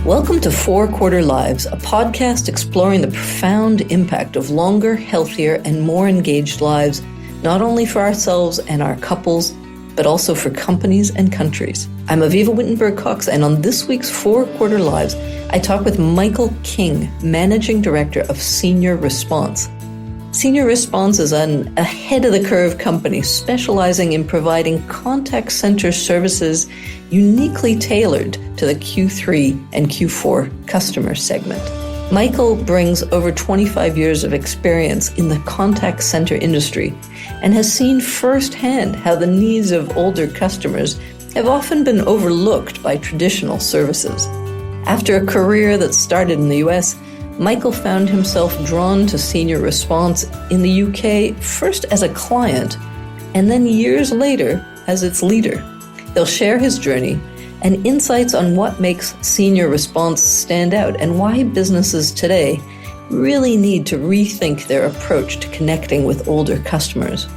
Welcome to Four Quarter Lives, a podcast exploring the profound impact of longer, healthier, and more engaged lives, not only for ourselves and our couples, but also for companies and countries. I'm Avivah Wittenberg-Cox, and on this week's Four Quarter Lives, I talk with Michael King, Managing Director of Senior Response. Senior Response is an ahead-of-the-curve company specializing in providing contact center services uniquely tailored to the Q3 and Q4 customer segment. Michael brings over 25 years of experience in the contact center industry and has seen firsthand how the needs of older customers have often been overlooked by traditional services. After a career that started in the US, Michael found himself drawn to Senior Response in the UK, first as a client, and then years later as its leader. He'll share his journey and insights on what makes Senior Response stand out and why businesses today really need to rethink their approach to connecting with older customers.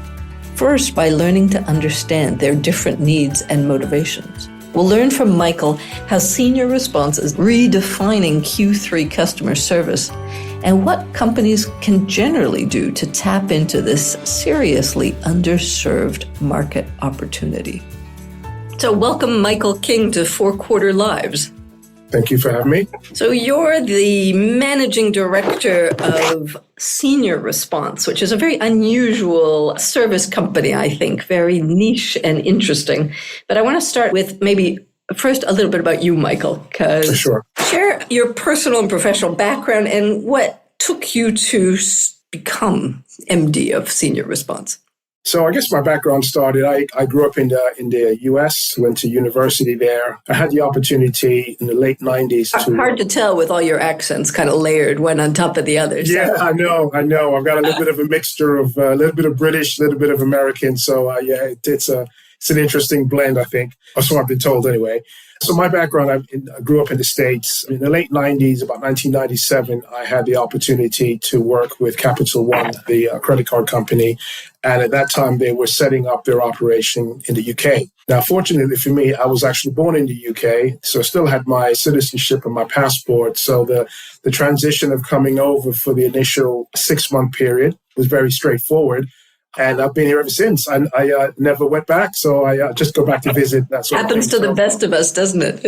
First, by learning to understand their different needs and motivations. We'll learn from Michael how Senior Response is redefining Q3 customer service and what companies can generally do to tap into this seriously underserved market opportunity. So welcome, Michael King, to Four Quarter Lives. Thank you for having me. So you're the Managing Director of Senior Response, which is a very unusual service company, I think, very niche and interesting. But I want to start with maybe first a little bit about you, Michael, because share your personal and professional background and what took you to become MD of Senior Response. So I guess my background started, I grew up in the US, went to university there. I had the opportunity in the late 90s to... Hard to tell with all your accents kind of layered one on top of the other. Yeah, I know. I've got a little bit of a mixture of a little bit of British, a little bit of American. So it's an interesting blend, I think. Or so I've been told anyway. So my background, I grew up in the States. In the late 90s, about 1997, I had the opportunity to work with Capital One, the credit card company. And at that time, they were setting up their operation in the UK. Now, fortunately for me, I was actually born in the UK, so I still had my citizenship and my passport. So the transition of coming over for the initial 6-month period was very straightforward. And I've been here ever since. I never went back, so I just go back to visit. That sort happens of thing. To the best of us, doesn't it?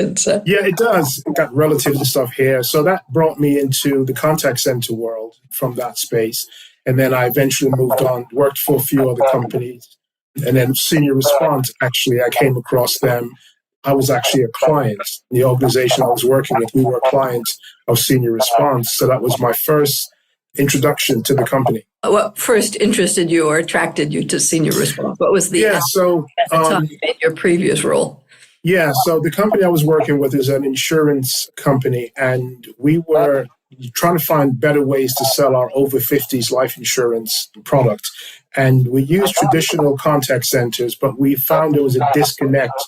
Yeah, it does. Got relatives and stuff here. So that brought me into the contact center world from that space. And then I eventually moved on, worked for a few other companies. And then Senior Response, actually, I came across them. I was actually a client. The organization I was working with, we were clients of Senior Response. So that was my first introduction to the company. What first interested you or attracted you to Senior Response? What was the time in your previous role? Yeah, so the company I was working with is an insurance company, and we were trying to find better ways to sell our over 50s life insurance product. And we used traditional contact centers, but we found there was a disconnect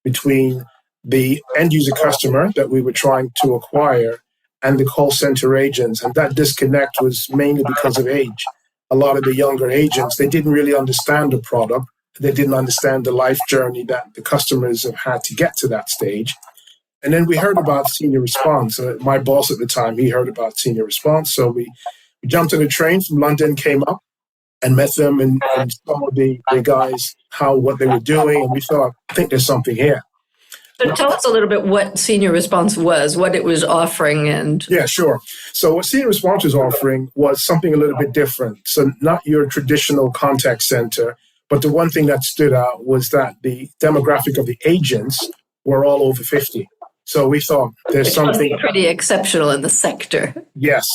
between the end user customer that we were trying to acquire and the call center agents. And that disconnect was mainly because of age. A lot of the younger agents, they didn't really understand the product. They didn't understand the life journey that the customers have had to get to that stage. And then we heard about Senior Response. My boss at the time, he heard about Senior Response. So we jumped on a train from London, came up and met them and saw the guys, what they were doing. And we thought, I think there's something here. So tell us a little bit what Senior Response was, what it was offering. Yeah, sure. So what Senior Response was offering was something a little bit different. So not your traditional contact center, but the one thing that stood out was that the demographic of the agents were all over 50. So we thought there's something pretty exceptional in the sector. Yes,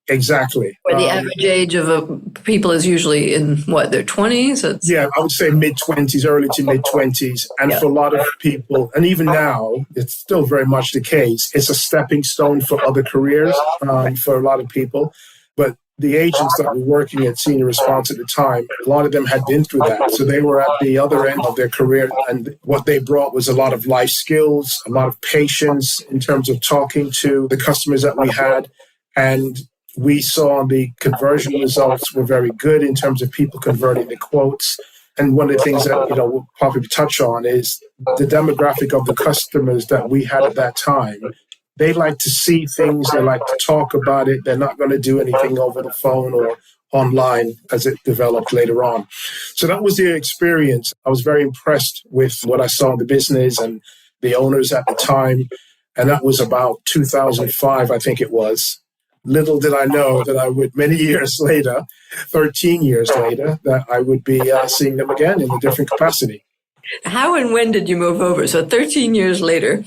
exactly. Where the average age of people is usually in their 20s? Yeah, I would say mid-20s, early to mid-20s. And for a lot of people, and even now, it's still very much the case, it's a stepping stone for other careers for a lot of people. But the agents that were working at Senior Response at the time, a lot of them had been through that. So they were at the other end of their career. And what they brought was a lot of life skills, a lot of patience in terms of talking to the customers that we had. And we saw the conversion results were very good in terms of people converting the quotes. And one of the things that we'll probably touch on is the demographic of the customers that we had at that time They like to see things. They like to talk about it. They're not going to do anything over the phone or online as it developed later on. So that was the experience. I was very impressed with what I saw in the business and the owners at the time. And that was about 2005, I think it was. Little did I know that I would, many years later, 13 years later, that I would be seeing them again in a different capacity. How and when did you move over? So 13 years later.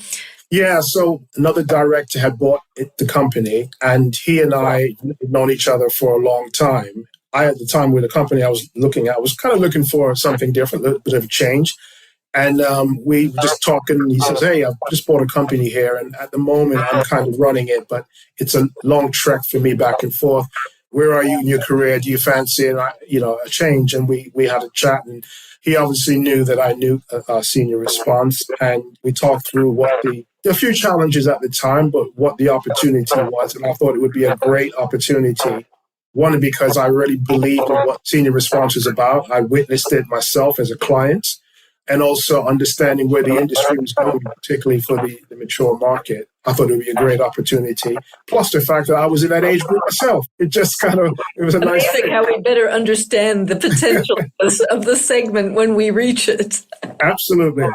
Yeah, so another director had bought the company, and he and I had known each other for a long time. At the time with the company I was looking at, was kind of looking for something different, a little bit of a change. And we were just talking, and he says, hey, I've just bought a company here, and at the moment I'm kind of running it, but it's a long trek for me back and forth. Where are you in your career? Do you fancy a change? And we had a chat, and he obviously knew that I knew senior response, and we talked through a few challenges at the time, but what the opportunity was. And I thought it would be a great opportunity. One, because I really believed in what senior response was about. I witnessed it myself as a client, and also understanding where the industry was going, particularly for the mature market. I thought it would be a great opportunity. Plus the fact that I was in that age group myself. It was a nice thing. How we better understand the potential of the segment when we reach it. Absolutely.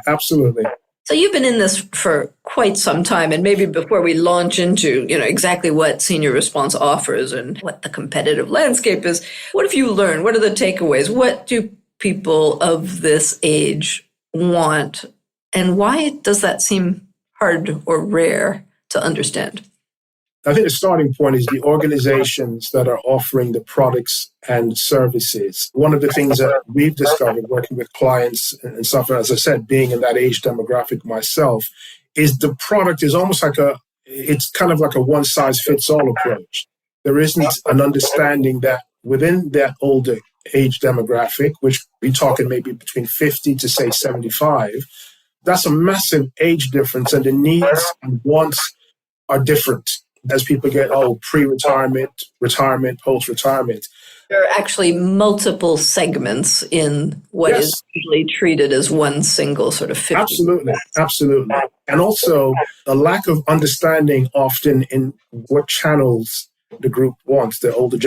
So you've been in this for quite some time, and maybe before we launch into, exactly what senior response offers and what the competitive landscape is, what have you learned? What are the takeaways? What do people of this age want, and why does that seem hard or rare to understand? I think the starting point is the organizations that are offering the products and services. One of the things that we've discovered working with clients and stuff, as I said, being in that age demographic myself, is the product is almost it's kind of like a one-size-fits-all approach. There isn't an understanding that within that older age demographic, which we're talking maybe between 50 to say 75, that's a massive age difference, and the needs and wants are different as people get pre-retirement, retirement, post-retirement. There are actually multiple segments in what is usually treated as one single sort of 50. Absolutely. And also a lack of understanding often in what channels the group wants. The older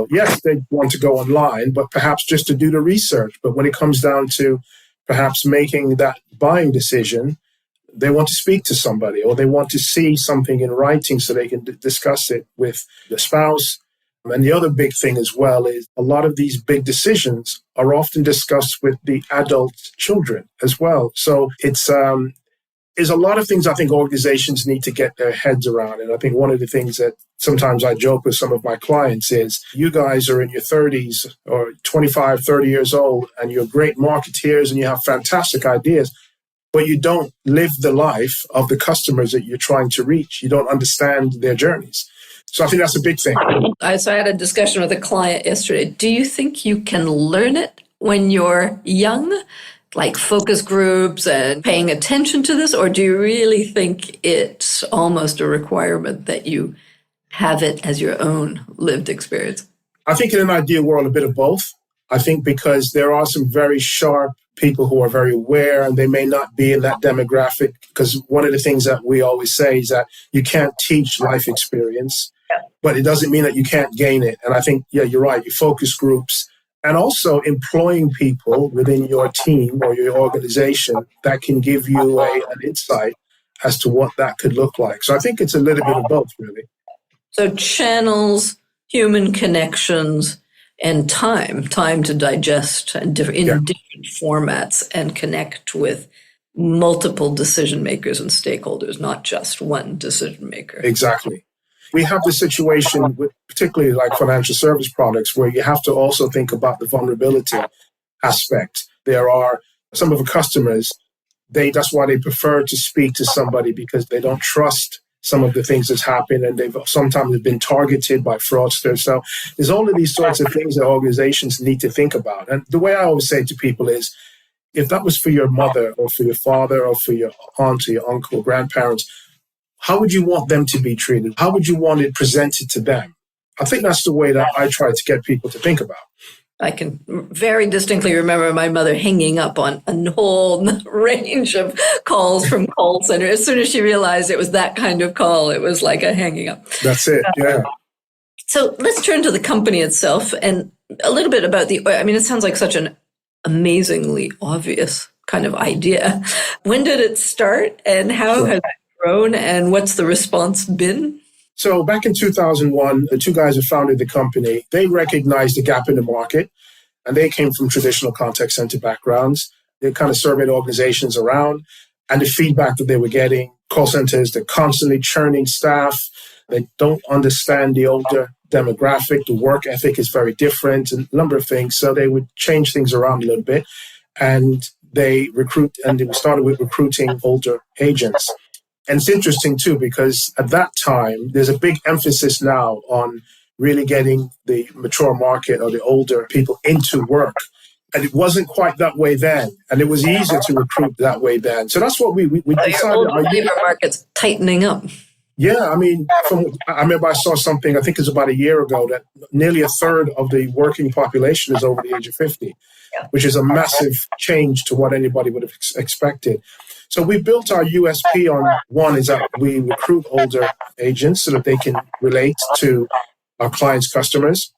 yes, they want to go online, but perhaps just to do the research. But when it comes down to perhaps making that buying decision, they want to speak to somebody, or they want to see something in writing so they can discuss it with the spouse. And the other big thing as well is a lot of these big decisions are often discussed with the adult children as well. So there's a lot of things I think organizations need to get their heads around. And I think one of the things that sometimes I joke with some of my clients is, you guys are in your 30s or 25, 30 years old, and you're great marketeers and you have fantastic ideas, but you don't live the life of the customers that you're trying to reach. You don't understand their journeys. So I think that's a big thing. So I had a discussion with a client yesterday. Do you think you can learn it when you're young, like focus groups and paying attention to this? Or do you really think it's almost a requirement that you have it as your own lived experience? I think in an ideal world, a bit of both. I think because there are some very sharp people who are very aware, and they may not be in that demographic, because one of the things that we always say is that you can't teach life experience, but it doesn't mean that you can't gain it. And I think, you're right, your focus groups, and also employing people within your team or your organization that can give you an insight as to what that could look like. So I think it's a little bit of both, really. So channels, human connections, and time to digest in different formats and connect with multiple decision makers and stakeholders, not just one decision maker. Exactly. We have the situation with particularly like financial service products where you have to also think about the vulnerability aspect. There are some of the customers, that's why they prefer to speak to somebody, because they don't trust some of the things that's happened, and they've sometimes been targeted by fraudsters. So there's all of these sorts of things that organizations need to think about. And the way I always say to people is, if that was for your mother or for your father or for your aunt or your uncle or grandparents, how would you want them to be treated? How would you want it presented to them? I think that's the way that I try to get people to think about. I can very distinctly remember my mother hanging up on a whole range of calls from call center. As soon as she realized it was that kind of call, it was like a hanging up. That's it. Yeah. So let's turn to the company itself and a little bit about it sounds like such an amazingly obvious kind of idea. When did it start and how has it grown and what's the response been? So back in 2001, the two guys who founded the company, they recognized the gap in the market, and they came from traditional contact center backgrounds. They kind of surveyed organizations around, and the feedback that they were getting, call centers, they're constantly churning staff. They don't understand the older demographic. The work ethic is very different, and a number of things. So they would change things around a little bit, and they started with recruiting older agents. And it's interesting, too, because at that time, there's a big emphasis now on really getting the mature market or the older people into work. And it wasn't quite that way then. And it was easier to recruit that way then. So that's what we decided. Your older labor market's tightening up. Yeah, I remember I saw something, I think it was about a year ago, that nearly a third of the working population is over the age of 50, which is a massive change to what anybody would have expected. So we built our USP on one is that we recruit older agents so that they can relate to our clients' customers.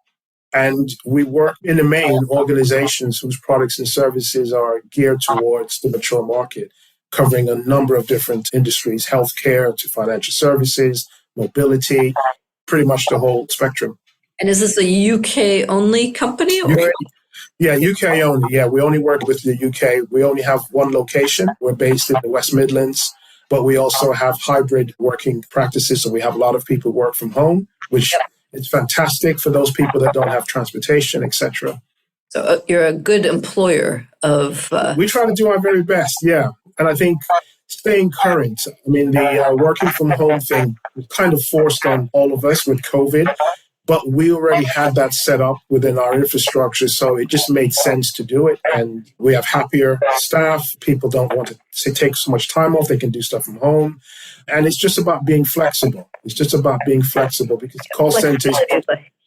And we work in the main organizations whose products and services are geared towards the mature market, covering a number of different industries, healthcare to financial services, mobility, pretty much the whole spectrum. And is this a UK only company? Or? Yeah, UK only. Yeah, we only work with the UK. We only have one location. We're based in the West Midlands, but we also have hybrid working practices. So we have a lot of people work from home, which is fantastic for those people that don't have transportation, etc. So you're a good employer of... We try to do our very best, yeah. And I think staying current, the working from home thing was kind of forced on all of us with COVID. But we already had that set up within our infrastructure, so it just made sense to do it. And we have happier staff. People don't want to take so much time off. They can do stuff from home. And it's just about being flexible. Because call centers...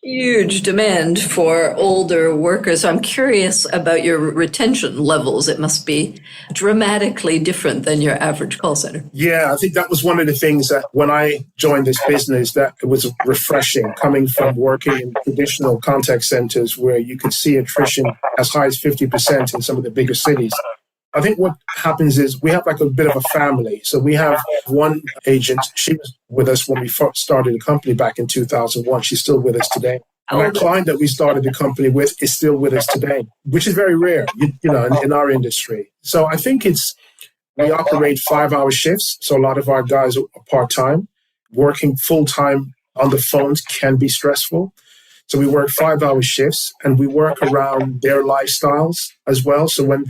Huge demand for older workers. So I'm curious about your retention levels. It must be dramatically different than your average call center. Yeah, I think that was one of the things that when I joined this business, that it was refreshing coming from working in traditional contact centers where you could see attrition as high as 50% in some of the bigger cities. I think what happens is we have like a bit of a family. So we have one agent. She was with us when we first started the company back in 2001. She's still with us today. And our client that we started the company with is still with us today, which is very rare, in our industry. So I think we operate 5-hour shifts. So a lot of our guys are part-time. Working full-time on the phones can be stressful. So we work 5-hour shifts and we work around their lifestyles as well. So when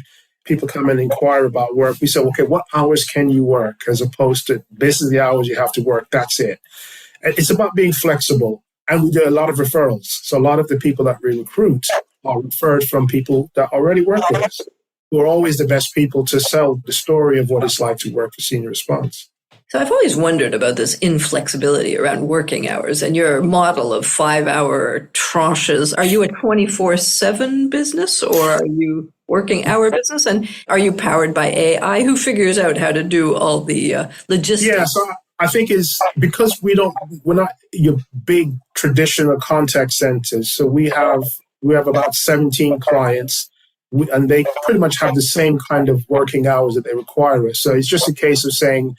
people come and inquire about work, we say, okay, what hours can you work? As opposed to, this is the hours you have to work, that's it. And it's about being flexible. And we do a lot of referrals. So a lot of the people that we recruit are referred from people that already work with us, who are always the best people to sell the story of what it's like to work for Senior Response. So I've always wondered about this inflexibility around working hours and your model of 5-hour tranches. Are you a 24/7 business or are you working hour business? And are you powered by AI? Who figures out how to do all the logistics? Yeah, so I think is because we're not your big traditional contact centers. So we have about 17 clients. And they pretty much have the same kind of working hours that they require us. So it's just a case of saying,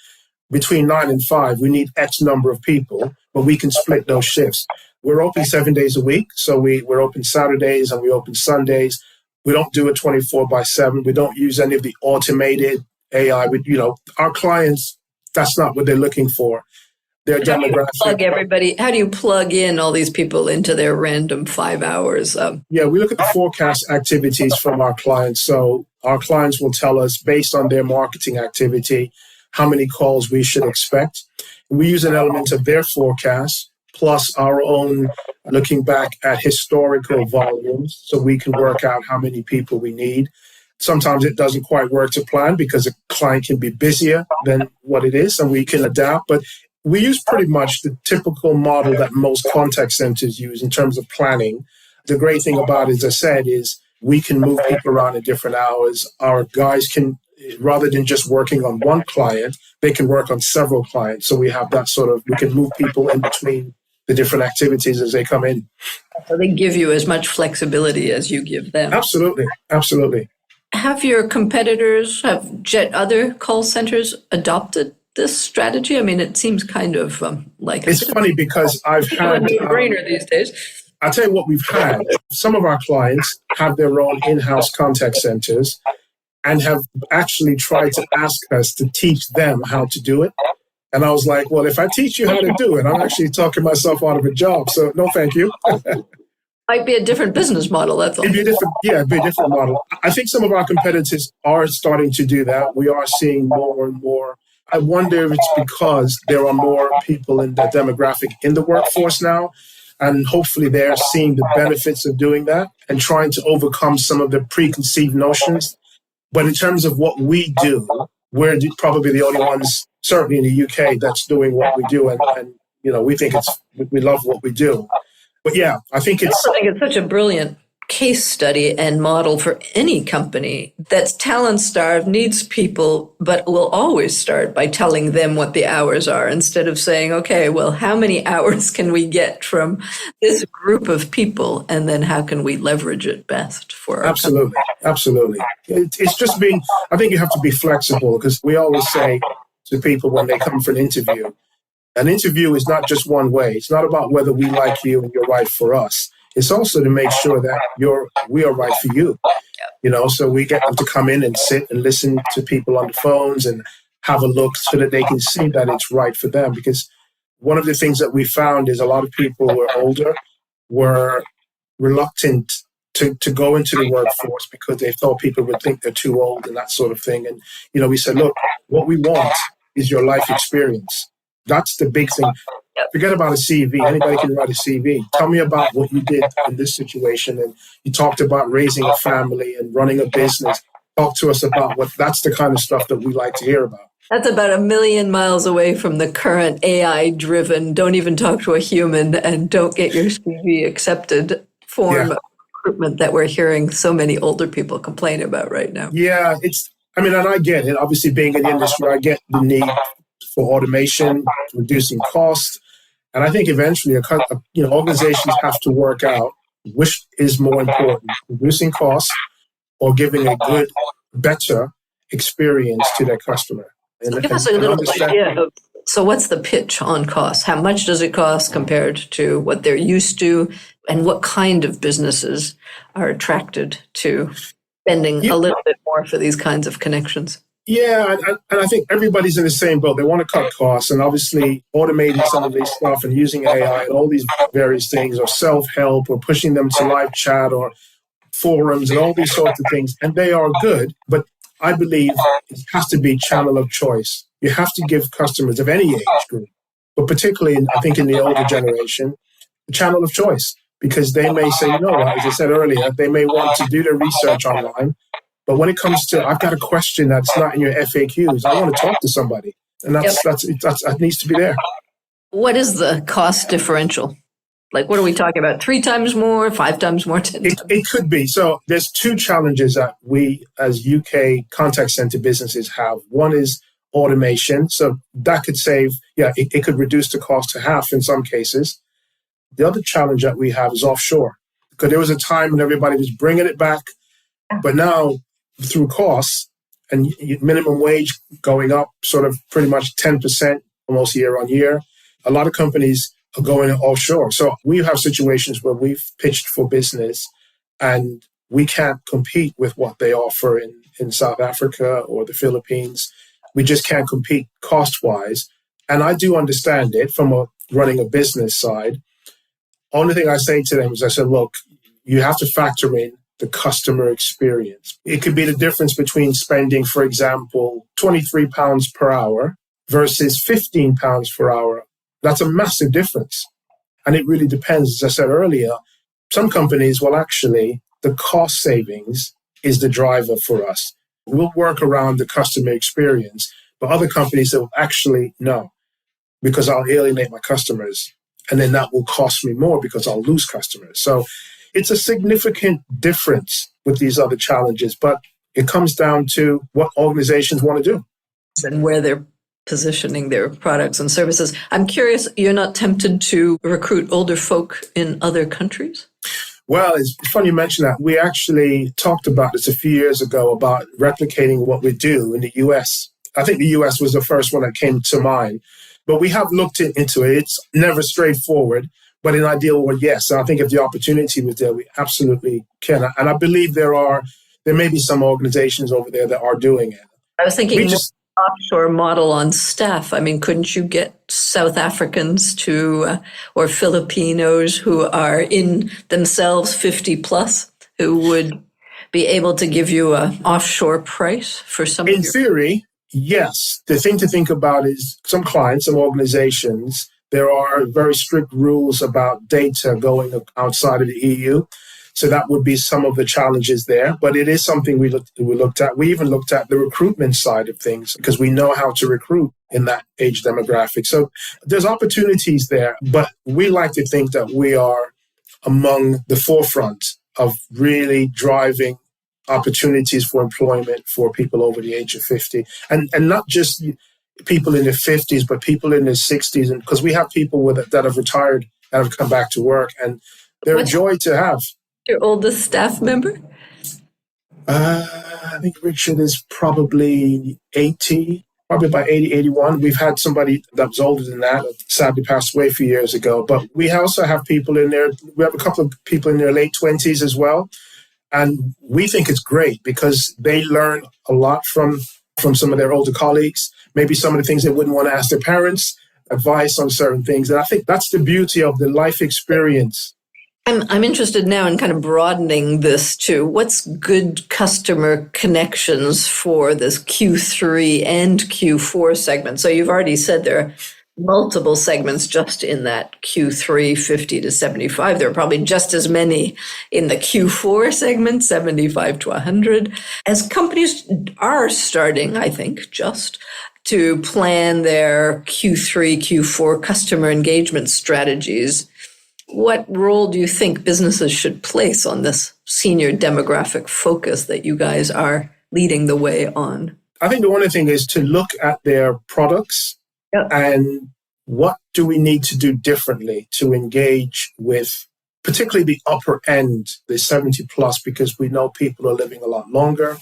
between 9 and 5, we need X number of people, but we can split those shifts. We're open 7 days a week. So we're open Saturdays and we open Sundays. We don't do it 24/7. We don't use any of the automated AI. Our clients, that's not what they're looking for. Their demographic. How do you plug in all these people into their random 5 hours? Yeah, we look at the forecast activities from our clients. So our clients will tell us based on their marketing activity, how many calls we should expect. And we use an element of their forecast plus our own looking back at historical volumes so we can work out how many people we need. Sometimes it doesn't quite work to plan because a client can be busier than what it is and we can adapt. But we use pretty much the typical model that most contact centers use in terms of planning. the great thing about it, as I said, is we can move people around at different hours. Our guys can, rather than just working on one client, they can work on several clients. So we have that sort of, we can move people in between the different activities as they come in. So they give you as much flexibility as you give them. Absolutely. Absolutely. Have your competitors, have other call centers adopted this strategy? I mean, it seems kind of like it's funny because I've had a brainer these days. I'll tell you what we've had. Some of our clients have their own in-house contact centers and have actually tried to ask us to teach them how to do it. And I was like, well, if I teach you how to do it, I'm actually talking myself out of a job. So no, thank you. Might be a different business model, that's all. It'd be a different model. I think some of our competitors are starting to do that. We are seeing more and more. I wonder if it's because there are more people in that demographic in the workforce now. And hopefully they're seeing the benefits of doing that and trying to overcome some of the preconceived notions. But in terms of what we do, we're probably the only ones, certainly in the UK, that's doing what we do. And we think we love what we do. But yeah, I think it's such a brilliant case study and model for any company that's talent starved, needs people, but will always start by telling them what the hours are instead of saying, okay, well, how many hours can we get from this group of people? And then how can we leverage it best for our company? Absolutely. It's just I think you have to be flexible because we always say to people when they come for an interview is not just one way. It's not about whether we like you and you're right for us. It's also to make sure that we are right for you. So we get them to come in and sit and listen to people on the phones and have a look so that they can see that it's right for them. Because one of the things that we found is a lot of people who are older were reluctant to go into the workforce because they thought people would think they're too old and that sort of thing. And, we said, look, what we want is your life experience. That's the big thing. Forget about a CV. Anybody can write a CV. Tell me about what you did in this situation. And you talked about raising a family and running a business. Talk to us about that's the kind of stuff that we like to hear about. That's about 1 million miles away from the current AI-driven, don't even talk to a human and don't get your CV accepted form of recruitment that we're hearing so many older people complain about right now. Yeah, and I get it. Obviously, being in the industry, I get the need for automation, reducing costs. And I think eventually, organizations have to work out which is more important, reducing costs or giving a good, better experience to their customer. So give us a little idea of, so what's the pitch on cost? How much does it cost compared to what they're used to? And what kind of businesses are attracted to spending a little bit more for these kinds of connections? Yeah, and I think everybody's in the same boat. They want to cut costs, and obviously automating some of this stuff and using AI and all these various things, or self-help, or pushing them to live chat or forums and all these sorts of things. And they are good, but I believe it has to be channel of choice. You have to give customers of any age group, but particularly, I think, in the older generation, a channel of choice, because they may say, as I said earlier, they may want to do their research online. But when it comes to, I've got a question that's not in your FAQs, I want to talk to somebody. And that needs to be there. What is the cost differential? Like, what are we talking about? 3 times more, 5 times more? 10 times? It could be. So there's 2 challenges that we as UK contact center businesses have. One is automation. So that could save, it could reduce the cost to half in some cases. The other challenge that we have is offshore. Because there was a time when everybody was bringing it back. But now, through costs and minimum wage going up sort of pretty much 10% almost year on year, a lot of companies are going offshore. So we have situations where we've pitched for business and we can't compete with what they offer in South Africa or the Philippines. We just can't compete cost-wise. And I do understand it from running a business side. Only thing I say to them is I said, look, you have to factor in the customer experience. It could be the difference between spending, for example, £23 per hour versus £15 per hour. That's a massive difference. And it really depends. As I said earlier, some companies will actually, the cost savings is the driver for us. We'll work around the customer experience, but other companies will actually no, because I'll alienate my customers. And then that will cost me more because I'll lose customers. So it's a significant difference with these other challenges, but it comes down to what organizations want to do. And where they're positioning their products and services. I'm curious, you're not tempted to recruit older folk in other countries? Well, it's funny you mention that. We actually talked about this a few years ago about replicating what we do in the US. I think the US was the first one that came to mind, but we have looked into it. It's never straightforward, but in ideal world, yes. And I think if the opportunity was there, we absolutely can. And I believe there may be some organizations over there that are doing it. I was thinking offshore model on staff. I mean, couldn't you get South Africans or Filipinos who are in themselves 50 plus who would be able to give you an offshore price for some In theory, yes. The thing to think about is some clients, some organizations, there are very strict rules about data going outside of the EU. So that would be some of the challenges there. But it is something we looked at. We even looked at the recruitment side of things because we know how to recruit in that age demographic. So there's opportunities there. But we like to think that we are among the forefront of really driving opportunities for employment for people over the age of 50. And not just people in their 50s, but people in their 60s. And because we have people that have retired and have come back to work, and they're a joy to have. Your oldest staff member? I think Richard is probably 80, probably about 80, 81. We've had somebody that was older than that, sadly passed away a few years ago. But we also have people in there. We have a couple of people in their late 20s as well. And we think it's great because they learn a lot from some of their older colleagues, maybe some of the things they wouldn't want to ask their parents, advice on certain things. And I think that's the beauty of the life experience. I'm interested now in kind of broadening this to what's good customer connections for this Q3 and Q4 segment. So you've already said there are multiple segments just in that Q3 50 to 75. There are probably just as many in the Q4 segment, 75 to 100. As companies are starting, I think, just to plan their Q3, Q4 customer engagement strategies, what role do you think businesses should place on this senior demographic focus that you guys are leading the way on? I think the one thing is to look at their products and what do we need to do differently to engage with particularly the upper end, the 70 plus, because we know people are living a lot longer.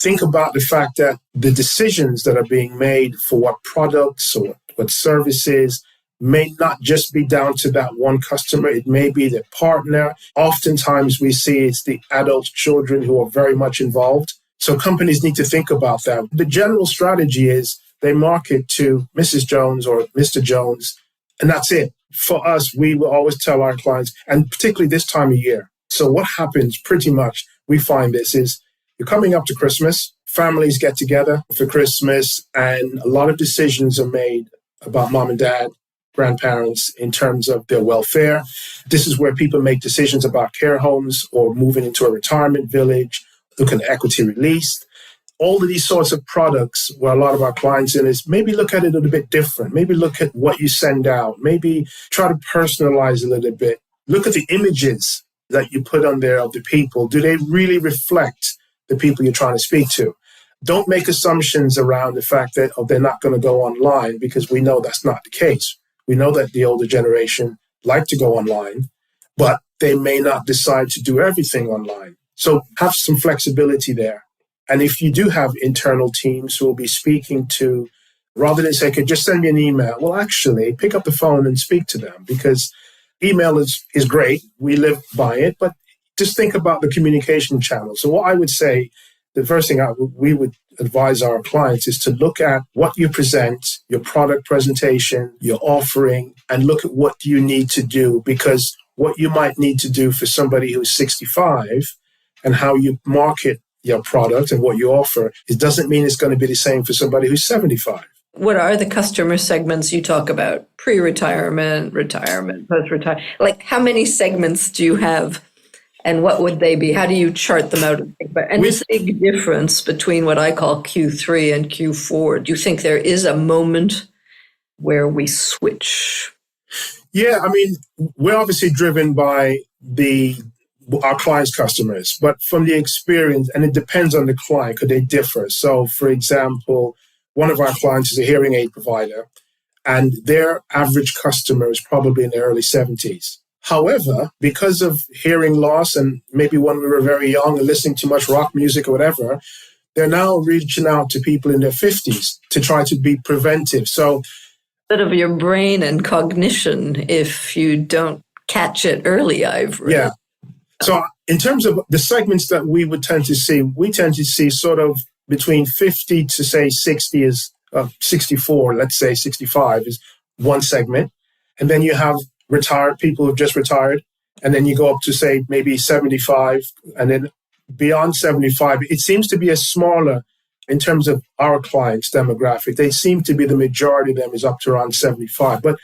Think about the fact that the decisions that are being made for what products or what services may not just be down to that one customer. It may be their partner. Oftentimes we see it's the adult children who are very much involved. So companies need to think about that. The general strategy is they market to Mrs. Jones or Mr. Jones, and that's it. For us, we will always tell our clients, and particularly this time of year. So what happens pretty much, we find this is you're coming up to Christmas, families get together for Christmas, and a lot of decisions are made about mom and dad, grandparents in terms of their welfare. This is where people make decisions about care homes or moving into a retirement village, looking at equity release. All of these sorts of products where a lot of our clients in is maybe look at it a little bit different. Maybe look at what you send out. Maybe try to personalize a little bit. Look at the images that you put on there of the people. Do they really reflect the people you're trying to speak to? Don't make assumptions around the fact that they're not going to go online, because we know that's not the case. We know that the older generation like to go online, but they may not decide to do everything online. So have some flexibility there. And if you do have internal teams who will be speaking to, rather than say, okay, just send me an email, well, actually pick up the phone and speak to them, because email is great. We live by it, but just think about the communication channel. So what I would say, the first thing we would advise our clients is to look at what you present, your product presentation, your offering, and look at what you need to do, because what you might need to do for somebody who's 65 and how you market your product and what you offer, it doesn't mean it's going to be the same for somebody who's 75. What are the customer segments you talk about? Pre-retirement, retirement, post-retirement. Like, how many segments do you have? And what would they be? How do you chart them out? And there's a big difference between what I call Q3 and Q4. Do you think there is a moment where we switch? Yeah, I mean, we're obviously driven by the our clients' customers, but from the experience, and it depends on the client, because they differ. So, for example, one of our clients is a hearing aid provider, and their average customer is probably in the early 70s. However, because of hearing loss, and maybe when we were very young and listening to much rock music or whatever, they're now reaching out to people in their 50s to try to be preventive. So, bit of your brain and cognition if you don't catch it early, I've read. Yeah. So in terms of the segments that we would tend to see, we tend to see sort of between 50 to say 60 is 64, let's say 65 is one segment. And then you have retired people who've just retired. And then you go up to say maybe 75. And then beyond 75, it seems to be a smaller in terms of our clients' demographic. They seem to be the majority of them is up to around 75. But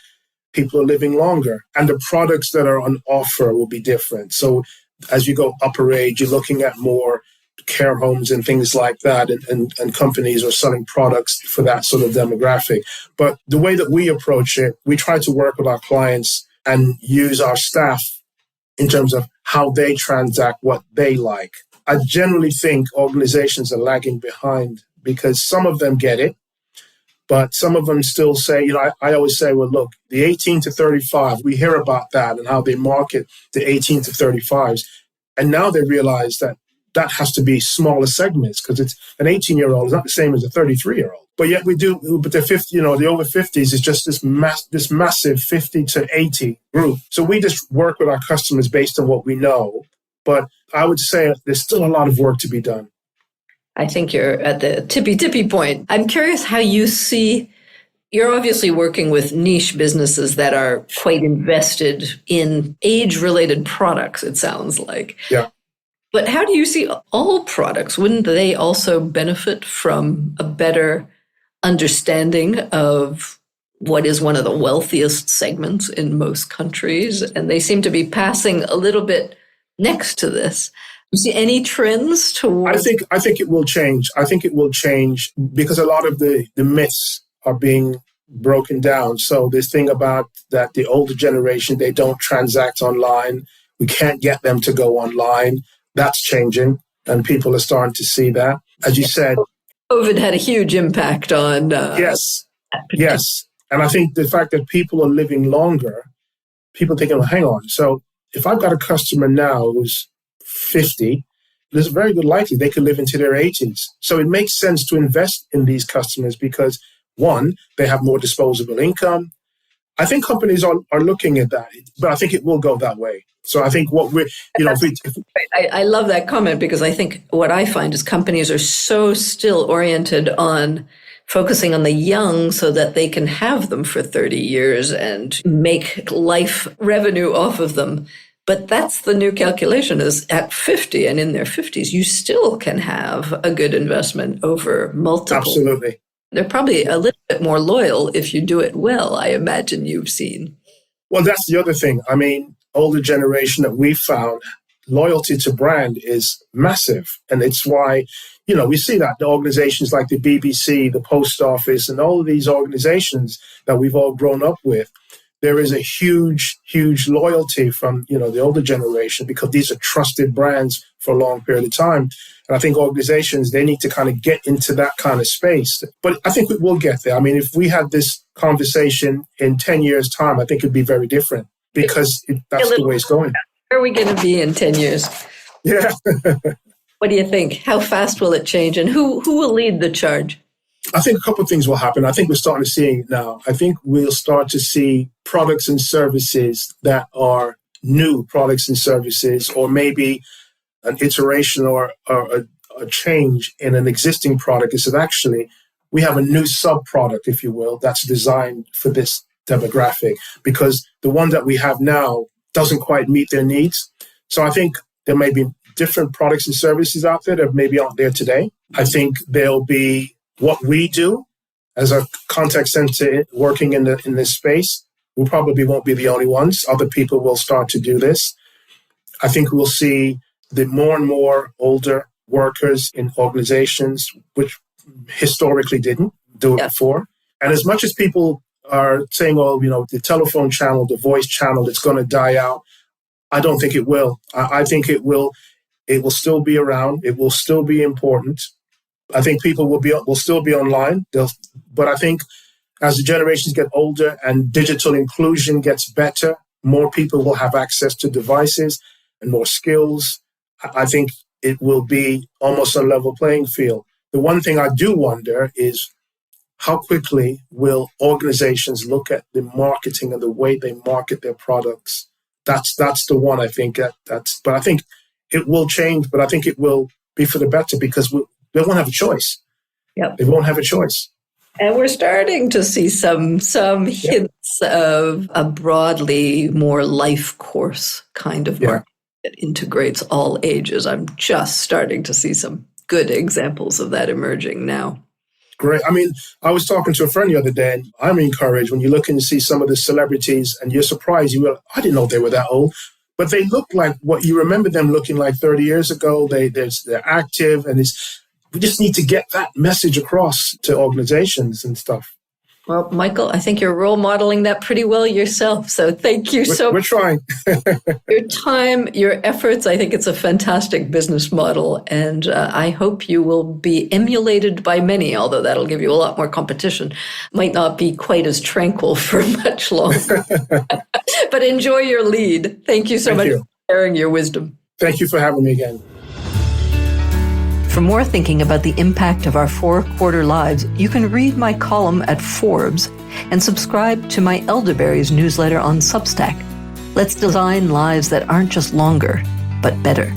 people are living longer, and the products that are on offer will be different. So as you go upper age, you're looking at more care homes and things like that, and companies are selling products for that sort of demographic. But the way that we approach it, we try to work with our clients and use our staff in terms of how they transact what they like. I generally think organizations are lagging behind because some of them get it, but some of them still say, I always say, well, look, the 18 to 35, we hear about that and how they market the 18 to 35s. And now they realize that that has to be smaller segments because it's an 18-year-old is not the same as a 33-year-old. But yet we do, but the 50, the over 50s is just this massive 50 to 80 group. So we just work with our customers based on what we know. But I would say there's still a lot of work to be done. I think you're at the tippy point. I'm curious how you see, you're obviously working with niche businesses that are quite invested in age-related products, it sounds like. Yeah. But how do you see all products? Wouldn't they also benefit from a better understanding of what is one of the wealthiest segments in most countries? And they seem to be passing a little bit next to this. You see any trends towards? I think it will change. I think it will change because a lot of the myths are being broken down. So this thing about that the older generation, they don't transact online. We can't get them to go online. That's changing, and people are starting to see that. As you said, COVID had a huge impact on. Yes. And I think the fact that people are living longer, people thinking, well, hang on. So if I've got a customer now who's 50, there's a very good likely they could live into their 80s. So it makes sense to invest in these customers because, one, they have more disposable income. I think companies are looking at that, but I think it will go that way. So I think what we're, I love that comment because I think what I find is companies are so still oriented on focusing on the young so that they can have them for 30 years and make life revenue off of them. But that's the new calculation is at 50 and in their 50s, you still can have a good investment over multiple. Absolutely. They're probably a little bit more loyal if you do it well, I imagine you've seen. Well, that's the other thing. I mean, older generation that we found, loyalty to brand is massive. And it's why, we see that the organizations like the BBC, the Post Office, and all of these organizations that we've all grown up with, there is a huge, huge loyalty from, the older generation because these are trusted brands for a long period of time. And I think organizations, they need to kind of get into that kind of space. But I think we will get there. I mean, if we had this conversation in 10 years' time, I think it'd be very different because that's the way it's going. Where are we going to be in 10 years? Yeah. What do you think? How fast will it change? And who will lead the charge? I think a couple of things will happen. I think we're starting to see it now. I think we'll start to see products and services that are new products and services, or maybe an iteration or a change in an existing product. Is that actually we have a new sub-product, if you will, that's designed for this demographic because the one that we have now doesn't quite meet their needs. So I think there may be different products and services out there that maybe aren't there today. I think there'll be what we do as a contact center working in this space. We probably won't be the only ones. Other people will start to do this. I think we'll see the more and more older workers in organizations, which historically didn't do it before. And as much as people are saying, the telephone channel, the voice channel, it's going to die out. I don't think it will. I think it will. It will still be around. It will still be important. I think people will still be online. But I think as the generations get older and digital inclusion gets better, more people will have access to devices and more skills. I think it will be almost a level playing field. The one thing I do wonder is how quickly will organizations look at the marketing and the way they market their products. That's the one I think but I think it will change, but I think it will be for the better because they won't have a choice. Yep. They won't have a choice. And we're starting to see some hints of a broadly more life course kind of market that integrates all ages. I'm just starting to see some good examples of that emerging now. Great. I mean, I was talking to a friend the other day, and I'm encouraged when you look and see some of the celebrities and you're surprised. I didn't know they were that old, but they look like what you remember them looking like 30 years ago. They're active, and we just need to get that message across to organizations and stuff. Well, Michael, I think you're role modeling that pretty well yourself. So thank you so much. We're trying. Your time, your efforts, I think it's a fantastic business model. And I hope you will be emulated by many, although that'll give you a lot more competition. Might not be quite as tranquil for much longer. But enjoy your lead. Thank you so much for sharing your wisdom. Thank you for having me again. For more thinking about the impact of our 4-quarter lives, you can read my column at Forbes and subscribe to my Elderberries newsletter on Substack. Let's design lives that aren't just longer, but better.